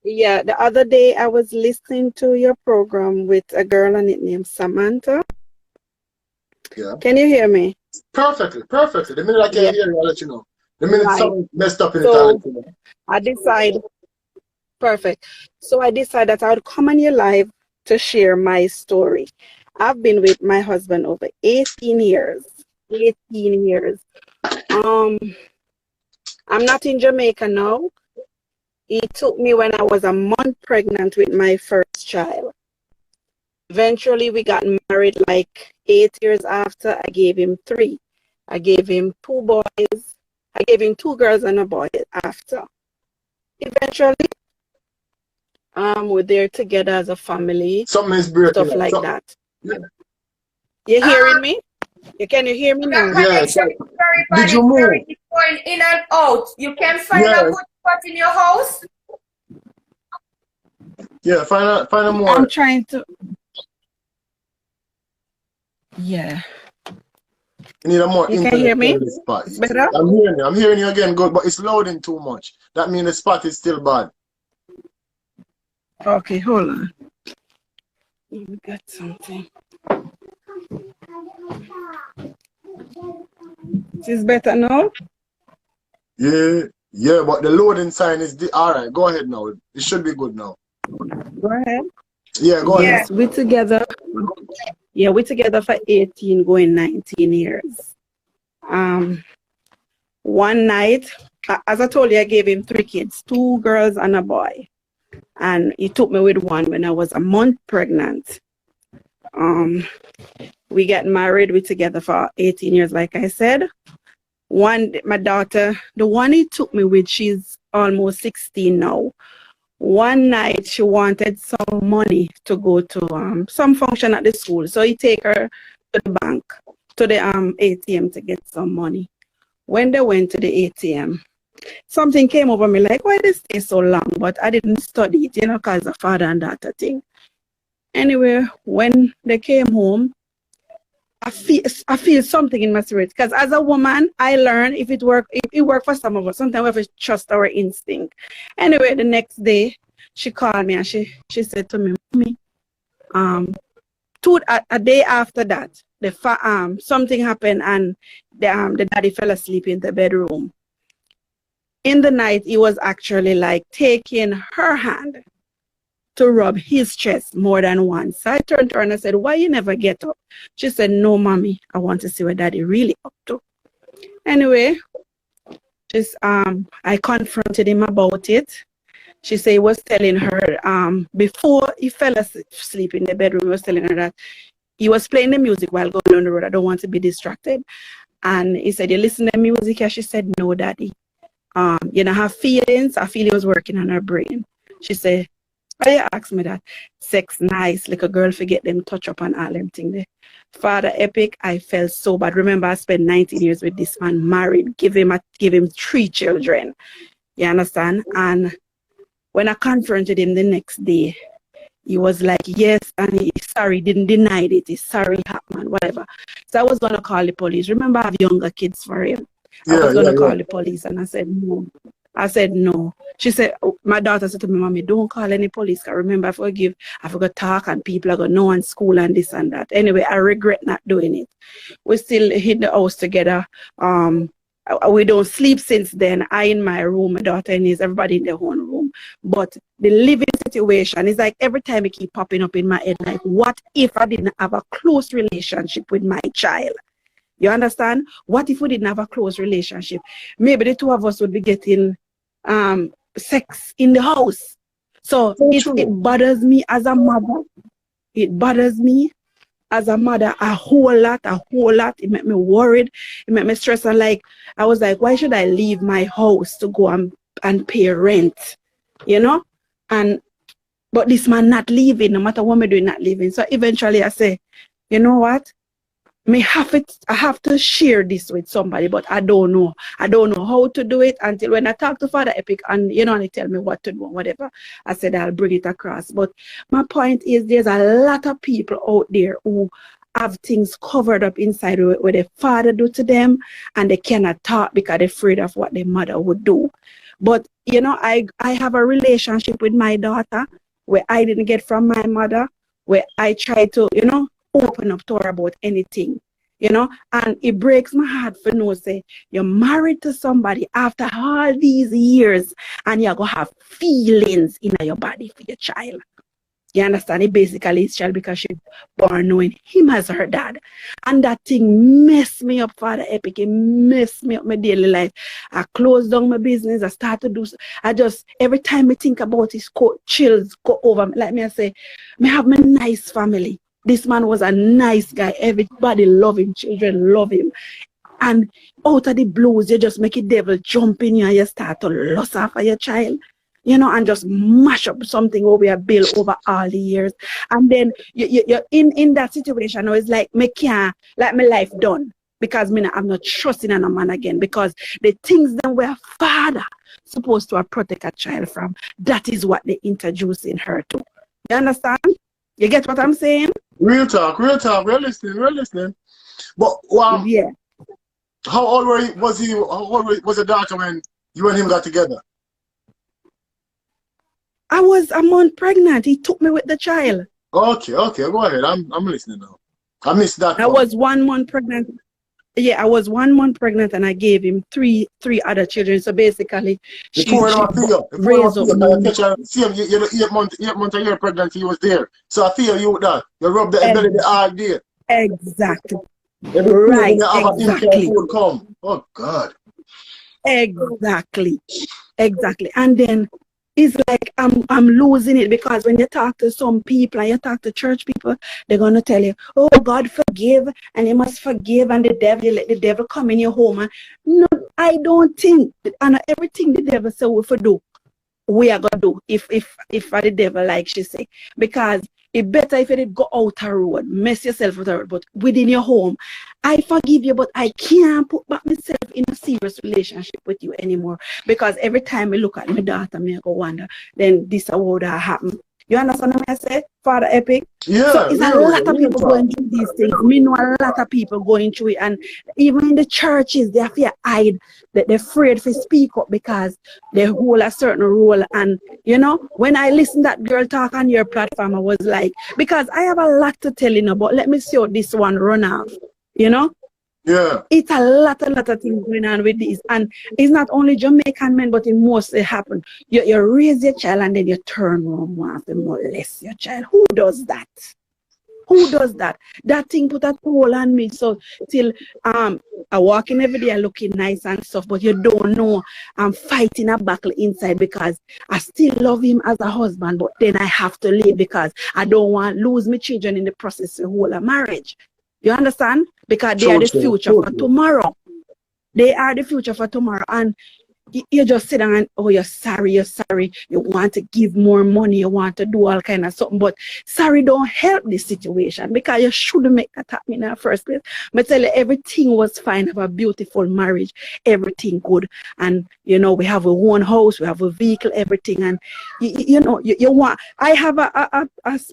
Yeah, the other day I was listening to your program with a girl on it named Samantha. Yeah. Can you hear me? Perfectly, perfectly. The minute I can Yeah, hear you, I'll let you know. The minute right. something messed up in it, I'll let So you know. I decided, perfect. So I decided that I would come on your live to share my story. I've been with my husband over 18 years. 18 years. Um, I'm not in Jamaica now. He took me when I was a month pregnant with my first child. Eventually, we got married like 8 years after. I gave him three. I gave him two boys. I gave him two girls and a boy after. Eventually, we're there together as a family, Something is breaking stuff up. like Something. that. Yeah. You hearing Um, me? Can you hear me your now? Yeah. connection is very Did bad. you It's very move? it's going in and out. You can find a Yeah. good spot in your house. Yeah. Find a I'm more. trying to. Yeah. You need a more You can hear internet me? friendly spot. It's better? I'm hearing you. I'm hearing you again, good, but it's loading too much. That means the spot is still bad. Okay, hold on. We got something. Is better now? Yeah. Yeah, but the loading sign is all right. Go ahead now. It should be good now. Go ahead. Yeah, go ahead. Yes, we're together. Yeah, we're together for 18, going 19 years. One night, as I told you, I gave him three kids, two girls and a boy. And he took me with one when I was a month pregnant. We got married, we're together for 18 years, like I said. My daughter, the one he took me with, she's almost 16 now. One night she wanted some money to go to some function at the school. So he take her to the bank, to the ATM to get some money. When they went to the ATM, something came over me like, why this stay so long? But I didn't study it, because the father and daughter thing. Anyway, when they came home, I feel something in my spirit. Because as a woman, I learned if it work for some of us, sometimes we have to trust our instinct. Anyway, the next day, she called me and she said to me, Mommy, a day after that, something happened and the daddy fell asleep in the bedroom. In the night, he was actually like taking her hand to rub his chest more than once. So I turned to her and I said, why you never get up? She said, no, mommy, I want to see what daddy really up to. Anyway, I confronted him about it. She said he was telling her, before he fell asleep in the bedroom, he was telling her that he was playing the music while going on the road. I don't want to be distracted. And he said, you listen to music? And she said, no, daddy. Her feelings, I feel he was working on her brain. She said, why you ask me that? Sex nice, like a girl forget them touch up and all them thing there. Father Epic, I felt so bad. Remember, I spent 19 years with this man, married, give him 3 children. You understand? And when I confronted him the next day, he was like, yes, and he's sorry, didn't deny it. He's sorry, happened, whatever. So I was going to call the police. Remember, I have younger kids for him. I was going to call the police, and I said, no. I said, no. She said, my daughter said to me, Mommy, don't call any police. Because remember, I forgot talk, and people are going to know in school and this and that. Anyway, I regret not doing it. We still hid the house together. We don't sleep since then. I in my room, my daughter in his, everybody in their own room. But the living situation is like every time it keep popping up in my head, like, what if I didn't have a close relationship with my child? You understand? What if we didn't have a close relationship? Maybe the two of us would be getting sex in the house. So it bothers me as a mother. It bothers me as a mother a whole lot. It made me worried. It made me stressed. And I was like, why should I leave my house to go and pay rent? But this man not leaving, no matter what me doing, not leaving. So eventually I say, you know what? I have to share this with somebody, but I don't know. I don't know how to do it until when I talk to Father Epic and they tell me what to do, whatever. I said I'll bring it across. But my point is there's a lot of people out there who have things covered up inside what their father do to them, and they cannot talk because they're afraid of what their mother would do. But, you know, I have a relationship with my daughter where I didn't get from my mother, where I try to, you know, open up to her about anything, you know, and it breaks my heart for no say you're married to somebody after all these years and you're going to have feelings in your body for your child. You understand? It basically is child because she's born knowing him as her dad. And that thing messed me up, Father Epic. It messed me up my daily life. I closed down my business. I start to do, I just, every time I think about it, chills go over me. Like me, I say, me have my nice family. This man was a nice guy. Everybody love him. Children love him. And out of the blues, you just make a devil jump in you and you start to lust after your child. You know, and just mash up something over your bill over all the years. And then you're in that situation, it's like, me can't, like my life done. Because I'm not trusting in a man again. Because the things that were father supposed to protect a child from, that is what they introducing her to. You understand? You get what I'm saying? Real talk, real talk. We're listening. But, yeah. How old was he? How old was the daughter when you and him got together? I was a month pregnant. He took me with the child. Okay, go ahead. I'm listening now. I missed that. I was 1 month pregnant. Yeah, I was 1 month pregnant and I gave him three other children. So basically, she raised up. See him, you're 8 months a year pregnant, he was there. So I feel you with that. You rub the belly the hard day. Exactly. Right, exactly. Come. Oh, God. Exactly. And then it's like I'm losing it because when you talk to some people and you talk to church people, they're gonna tell you, oh, God forgive and you must forgive and the devil, you let the devil come in your home. And no, I don't think and everything the devil say we for do, we are gonna do if the devil, like she say, because it better if you did go out a road, mess yourself with a road, but within your home, I forgive you, but I can't put back myself in a serious relationship with you anymore. Because every time I look at my daughter, I go wonder, then this would happen. You understand what I say, Father Epic? Yeah. So it's a lot of people going through these things. We know a lot of people going through it. And even in the churches, they have to hide, that they're afraid to speak up because they hold a certain role. And, you know, when I listen that girl talk on your platform, I was like, because I have a lot to tell you, but let me see how this one run off, you know? Yeah. It's a lot of things going on with this. And it's not only Jamaican men, but it mostly happen. You raise your child and then you turn around want to molest your child. Who does that? Who does that? That thing put a toll on me. So till I walk in every day looking nice and stuff, but you don't know I'm fighting a battle inside because I still love him as a husband, but then I have to leave because I don't want to lose my children in the process of whole of marriage. You understand? Because they are the future for tomorrow. They are the future for tomorrow. And you just sit down and, oh, you're sorry. You want to give more money. You want to do all kind of something. But sorry don't help this situation because you shouldn't make that happen in the first place. But tell you, everything was fine. Have a beautiful marriage. Everything good. And, you know, we have a one house. We have a vehicle, everything. And, you know, you want, I have a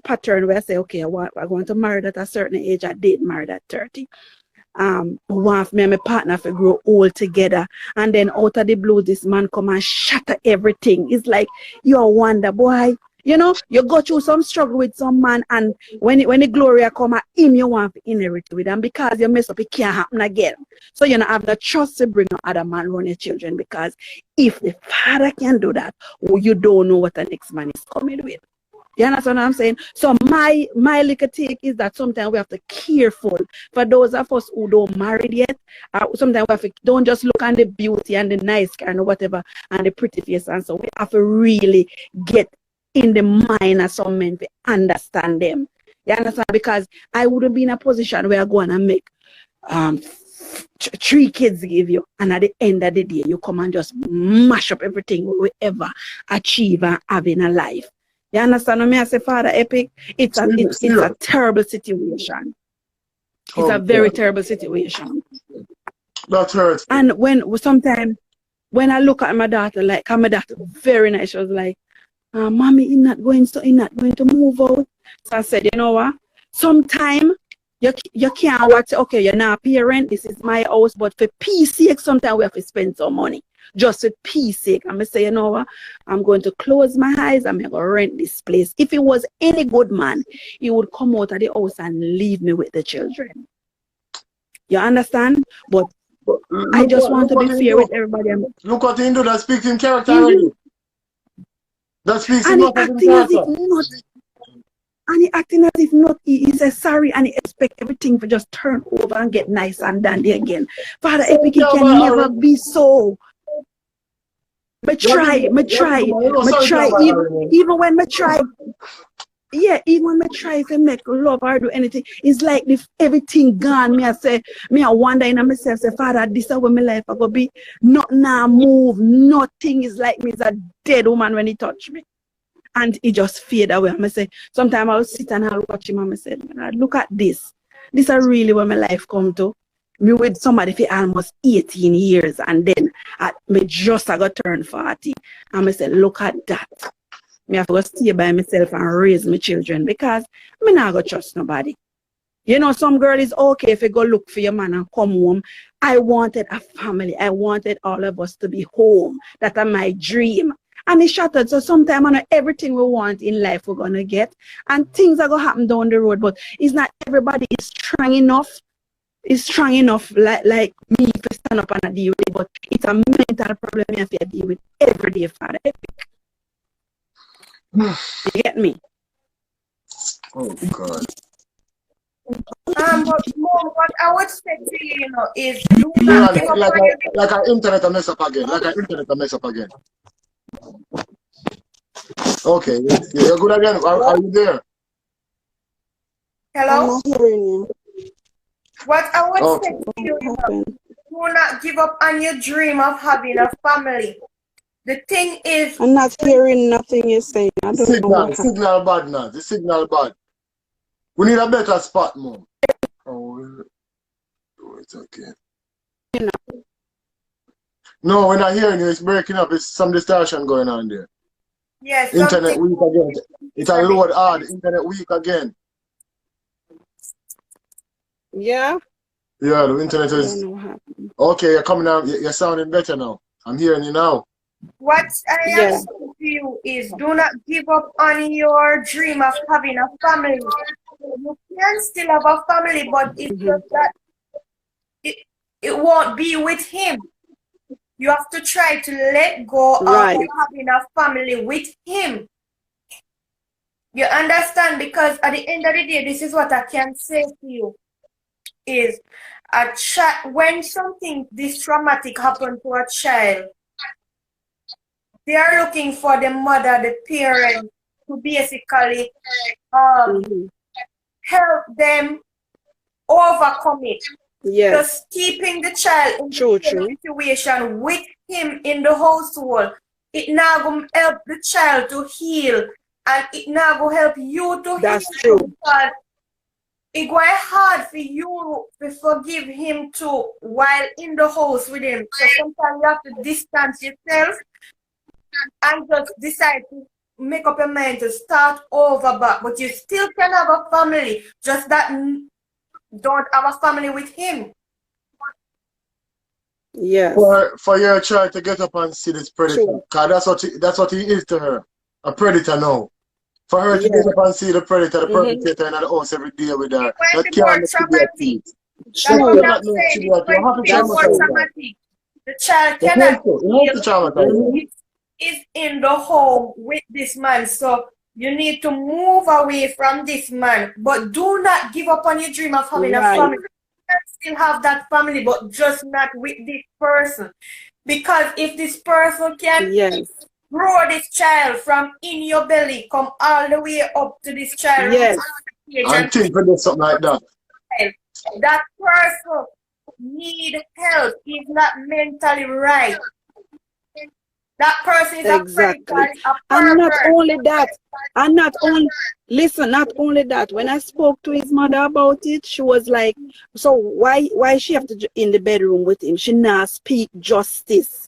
pattern where I say, okay, I want to marry at a certain age. I did marry at 30. Want me and my partner to grow old together, and then out of the blue this man come and shatter everything. It's like you wonder, boy, you know, you go through some struggle with some man, and when the glory come at him, you want to inherit with him, because you mess up, it can't happen again. So you don't have the trust to bring other man around your children, because if the father can do that, well, you don't know what the next man is coming with. You understand what I'm saying? So my little take is that sometimes we have to be careful for those of us who don't married yet. Sometimes we have to don't just look at the beauty and the nice car and whatever and the pretty face, and so we have to really get in the mind of some men to understand them. You understand? Because I wouldn't be in a position where I go and make 3 kids give you, and at the end of the day you come and just mash up everything we ever achieve and have in a life. You understand what I say, Father Epic? It's a terrible situation. It's a very terrible situation. That hurts. And sometimes when I look at my daughter, like my daughter very nice, she was like, Mommy, you're not going to move out. So I said, you know what? Sometimes you can't watch, okay, you're not a parent, this is my house, but for peace sake, sometimes we have to spend some money. just for peace sake. I'm going to say, you know what? I'm going to close my eyes. I'm going to rent this place. If it was any good man, he would come out of the house and leave me with the children. You understand? But I just want to be fair with everybody. Look what he do. That speaks in character already. That speaks in character. And he acting as if not, he says sorry and he expect everything to just turn over and get nice and dandy again. Father Epic, it can never be so. Me try, even when me try, even when me try to make love or do anything, it's like if everything gone, I wonder in myself, say, Father, this is where my life I go be. Not now move, nothing is like me, it's a dead woman when he touch me. And he just fade away. I say, sometimes I'll sit and I'll watch him and I say, look at this. This is really where my life come to. Me with somebody for almost 18 years and then me just I got turn 40. And I say, look at that. Me have to go stay by myself and raise my children because me not go trust nobody. You know, some girl is okay if you go look for your man and come home. I wanted a family. I wanted all of us to be home. That's my dream. And it's shattered. So sometimes I know everything we want in life we're going to get. And things are going to happen down the road. But it's not everybody is strong enough. It's strong enough like me to stand up and deal with it. But it's a mental problem you have to deal with every day, Father. You get me? Oh, God. But Mom, what I would say to you, you know, is do not give up on your like our internet mess up again. Okay, you're good again. Are you there? Hello? I'm not hearing you. What I would say to you, you know, do not give up on your dream of having a family. The thing is, I'm not hearing nothing you're saying. I don't know what signal bad now. The signal bad. We need a better spot, Mom. Oh, do it again. you know. No, we're not hearing you. It's breaking up. It's some distortion going on there. yes, Internet weak again. It's a load hard. Internet weak again. Yeah? Yeah, the internet I is... don't know what happened. Okay, you're coming out. You're sounding better now. I'm hearing you now. what I am saying to you is do not give up on your dream of having a family. You can still have a family, but it's just that it won't be with him. You have to try to let go of having a family with him. You understand? Because at the end of the day, this is what I can say to you. Is when something this traumatic happened to a child, they are looking for the mother, the parent, to basically help them overcome it. Yes. Just keeping the child in the situation with him in the household, it now going to help the child to heal, and it now going to help you to That's heal. true. Because it's going hard for you to forgive him too while in the house with him. So sometimes you have to distance yourself and just decide to make up your mind to start over back. But you still can have a family, just that don't have a family with him. Yes. For your child to get up and see this predator, because that's what he is to her, a predator now. For her to get up and see the predator, the perpetrator in the house every day with her, that can't be a The child cannot is in the home with this man, so you need to move away from this man, but do not give up on your dream of having a family. You can still have that family, but just not with this person. Because if this person can grow this child from in your belly, come all the way up to this child, and think for something like that. That person need help. He's not mentally right. That person is a predator, a and not only that, not only that, when I spoke to his mother about it, she was like, so why she have to in the bedroom with him? She not speak justice.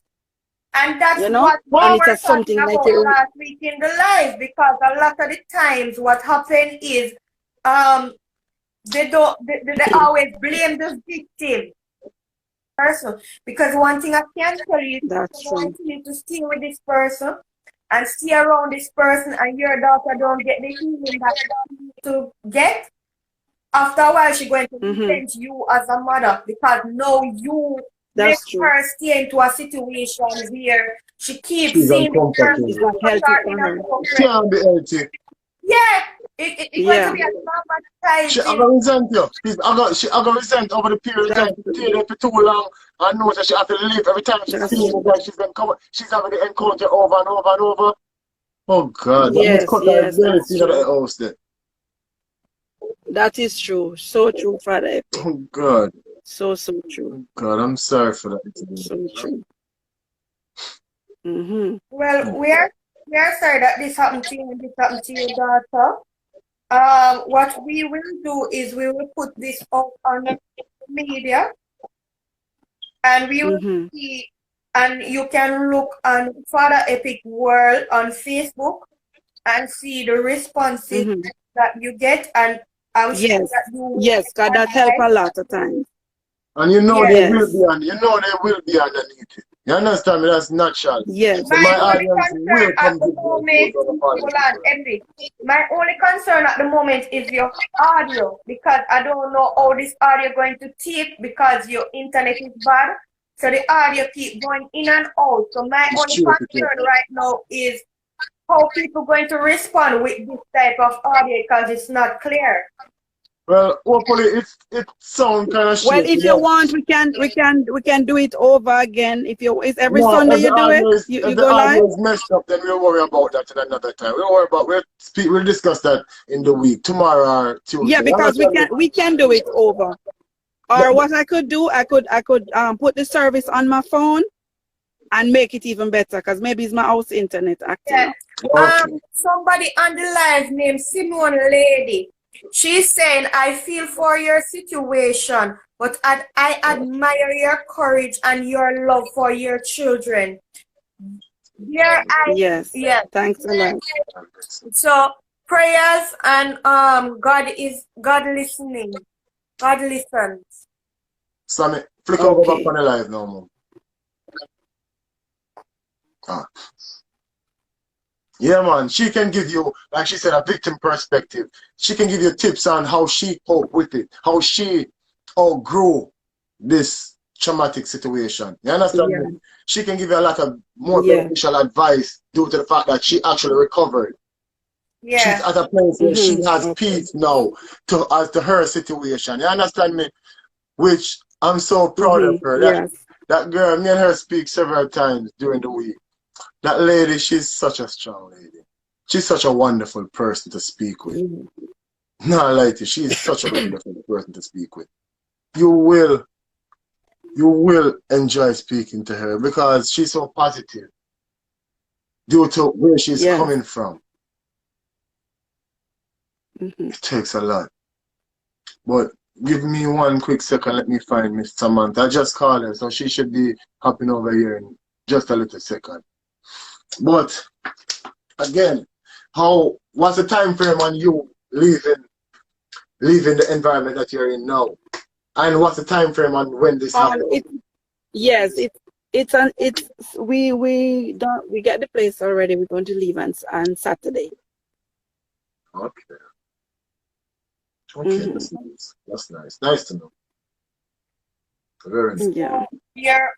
And that's what we were talking about last week in the live, because a lot of the times what happened is they always blame the victim. person. Because one thing I can tell you, That's if you true. continue to stay with this person and stay around this person and your daughter don't get the healing that you need to get, after a while she's going to resent you as a mother because now you make That's true. her stay into a situation where she keeps She's seeing the person It's uncomfortable. not put healthy her for in a her. She separate. can't be healthy. Yeah, it's going to Yeah, be a She I traumatizing. got resent you. I got resent over the period of time. that's She true. stayed there for too long and knows that she has to leave every time she's That's feeling true. like she's been covered. She's having the encounter over and over and over. Oh God, that must Yes, cut her yes, very that's thin at the true. house there. That is true. So true, Father Epic. Oh God. So true. Oh God, I'm sorry for that. So true. Well, we are sorry that this happened to you and this happened to your daughter. What we will do is we will put this up on the media and we will see, and you can look on Father Epic World on Facebook and see the responses that you get, and I'm sure Yes, that you will yes, God, that help a lot of times. And you know Yes. they will be Yes, on. You know they will be underneath it. You understand me? That's natural. yes, So My my only audience concern will at come the give you moment, those hold on, Epic. My only concern at the moment is your audio because I don't know how this audio going to take because your internet is bad. So the audio keep going in and out. So my It's only true. concern right now is how people going to respond with this type of audio because it's not clear. Well, hopefully it sound kind of well, shaky. if you want, we can do it over again. If you, it's every No, Sunday you do it, you if the go live. audio is messed up, then we'll worry about that at another time. We'll discuss that in the week, tomorrow or Tuesday. Yeah, because we can do it over. Or what I could do, I could put the service on my phone and make it even better because maybe it's my house internet acting Yeah. up. Okay. Somebody on the live named Simone Lady. She's saying, I feel for your situation, but I admire your courage and your love for your children. Yes, Yeah. thanks a lot. So prayers and God listening. God listens. Sammy, flick over back Okay. on the live now, Mom. Ah. Yeah, man. She can give you, like she said, a victim perspective. She can give you tips on how she cope with it, how she outgrew this traumatic situation. You understand Yeah. me? She can give you a lot of more Yeah. beneficial advice due to the fact that she actually recovered. Yeah. She's at a place where she has Okay. peace now as to her situation. You understand me? Which I'm so proud of her. Yes. That girl, me and her speak several times during the week. That lady, she's such a strong lady. She's such a wonderful person to speak with. No, I like you. She's such a wonderful person to speak with. You will enjoy speaking to her because she's so positive due to where she's Yes. coming from. It takes a lot. But give me one quick second. Let me find Miss Samantha. I just called her, so she should be hopping over here in just a little second. But again, what's the time frame on you leaving the environment that you're in now? And what's the time frame on when this happens? We get the place already. We're going to leave on Saturday. Okay. Okay, that's nice. That's nice. Nice to know. Very nice. Yeah. Your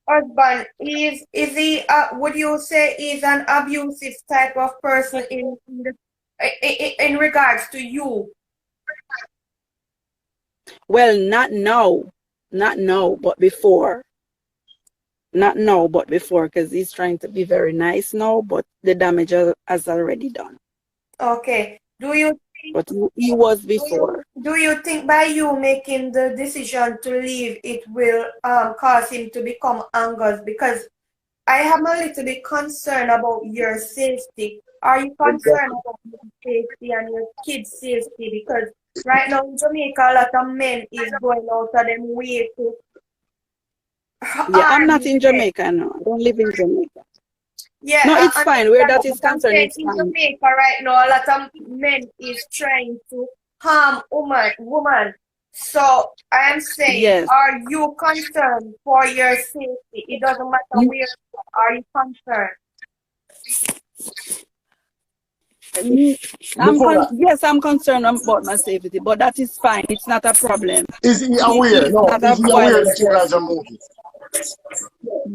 husband is he? Would you say is an abusive type of person in regards to you? Well, not now, but before. Not now, but before, because he's trying to be very nice now, but the damage has already done. Okay. Do you think? But he was before. Do you think by you making the decision to leave, it will cause him to become anxious? Because I am a little bit concerned about your safety. Are you concerned about your safety and your kids' safety? Because right now in Jamaica, a lot of men is going out of them way to Yeah, I'm not in men. Jamaica now. I don't live in Jamaica. Yeah, No, it's fine. Where that is I'm concerned, saying it's in fine. Jamaica right now, a lot of men is trying to harm woman. So I am saying, Yes. are you concerned for your safety? It doesn't matter where you are. Are you concerned? Yes, I'm concerned about my safety, but that is fine. It's not a problem. Is he aware? He's No, not a is he aware violent that you guys are person. moving?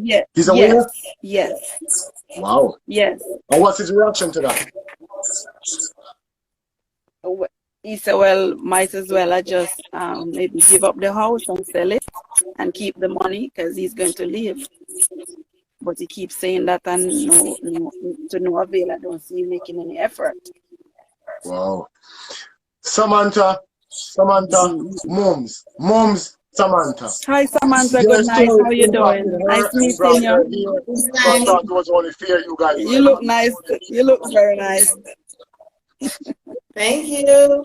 Yeah. He's aware? Yes. Wow. Yes. And what's his reaction to that? He said, well, might as well I just maybe give up the house and sell it and keep the money because he's going to leave. But he keeps saying that and to no avail. I don't see him making any effort. Wow. Samantha, Mums, Samantha. Hi, Samantha. Your Good night. story How you doing? impacted Nice her and meeting brought her you. here. So I thought it was only fair you guys You look nice. You look very nice. Thank you.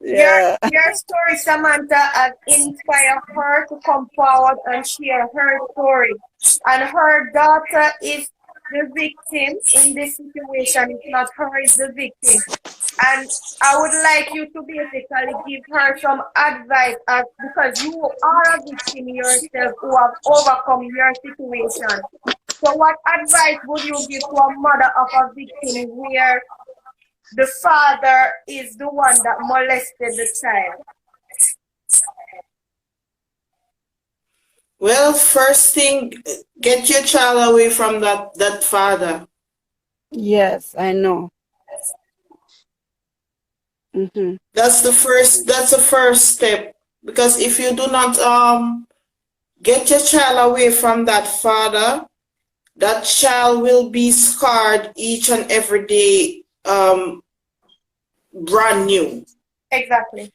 Yeah. Your story, Samantha, has inspired her to come forward and share her story. And her daughter is the victim in this situation. It's not her, is the victim. And I would like you to basically give her some advice because you are a victim yourself who have overcome your situation. So what advice would you give to a mother of a victim where the father is the one that molested the child? Well, first thing, get your child away from that father. Yes, I know. That's the first step. Because if you do not get your child away from that father, that child will be scarred each and every day, brand new. Exactly.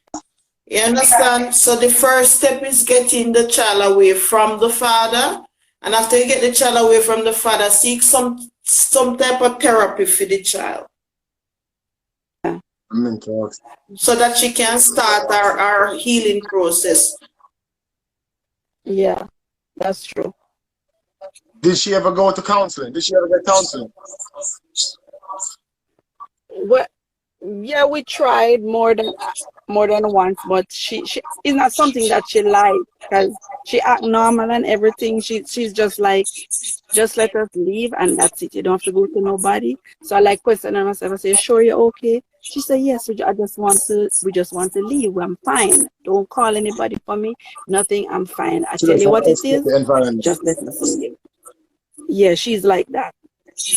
You understand? So the first step is getting the child away from the father. And after you get the child away from the father, seek some type of therapy for the child. So that she can start our healing process. Yeah, that's true. Did she ever go to counseling? Did she ever get counseling? Well, yeah, we tried more than once, but she it's not something that she likes because she act normal and everything. She's just like, just let us leave and that's it. You don't have to go to nobody. So I like questioning myself. I say, sure you're okay? She said, yes, we just want to leave. I'm fine. Don't call anybody for me. Nothing, I'm fine. I tell you what it is, just let us leave. Yeah, she's like that.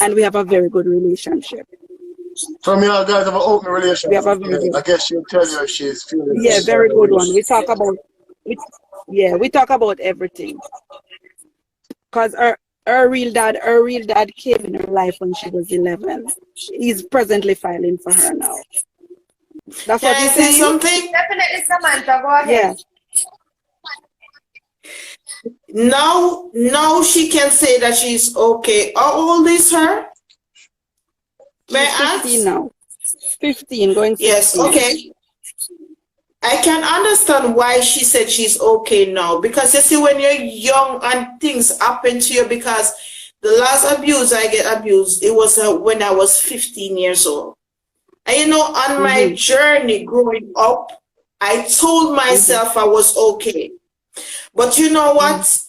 And we have a very good relationship. From you guys have an open relationship. We have a very good, I guess she'll tell you if she's feeling. yeah, very good one. We talk about we talk about everything. Cause her real dad came in her life when she was 11. He's presently filing for her now. That's what you're saying? Something? Definitely, Samantha, go ahead. Yeah. Now she can say that she's okay. How old is her? She's 15 now. 15, going 16. Yes, okay. I can understand why she said she's okay now. Because you see, when you're young and things happen to you, because the last abuse I get abused, it was when I was 15 years old. And you know, on my journey growing up, I told myself I was okay. But you know what?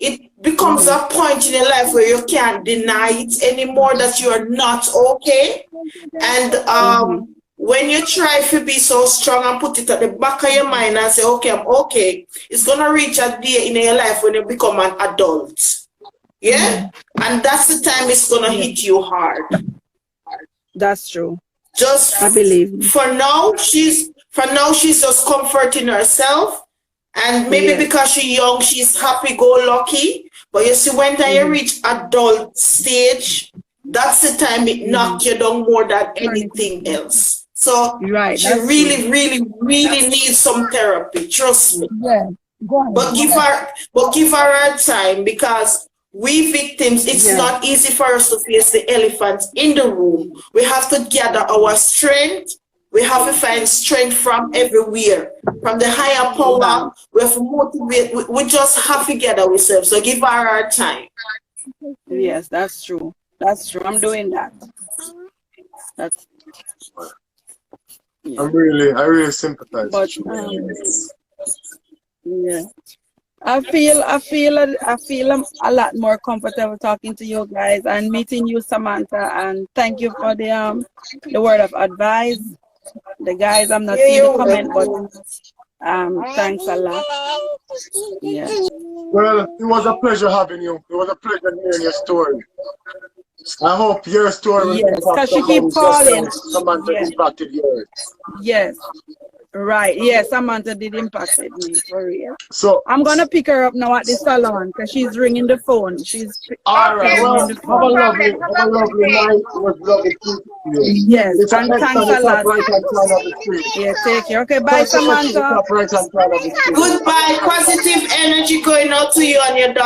It becomes a point in your life where you can't deny it anymore that you are not okay. And when you try to be so strong and put it at the back of your mind and say, okay, I'm okay, it's going to reach a day in your life when you become an adult. Yeah? And that's the time it's going to hit you hard. That's true. Just I believe. For now, she's just comforting herself. And maybe because she's young, she's happy-go-lucky. But you see, when you reach adult stage, that's the time it knocks you down more than anything else. So she really, really, really needs some therapy. Trust me. Yeah. Go ahead. But give her a time, because we victims, it's not easy for us to face the elephant in the room. We have to gather our strength. We have to find strength from everywhere, from the higher power. We have to motivate. We just have to gather ourselves. So give her our time. Yes, that's true. That's true. I'm doing that. I really sympathize. But Yeah. I feel a lot more comfortable talking to you guys and meeting you, Samantha. And thank you for the word of advice. The guys, I'm not seeing the comment, but thanks a lot. Yeah. Well, it was a pleasure having you. It was a pleasure hearing your story. I hope your story will Yes, because she keep calling. Samantha impacted yours. Yes. Right. Yes, Samantha did impacted me for real. So I'm gonna pick her up now at the salon because she's ringing the phone. She's all right. Well, ringing the have phone. a lovely night. It was lovely speaking to you. Yes, It's and thanks a lot. right hand side of the screen. Yeah, take care. Okay, bye, Samantha. Right hand side of the screen. Goodbye. Positive energy going out to you and your daughter.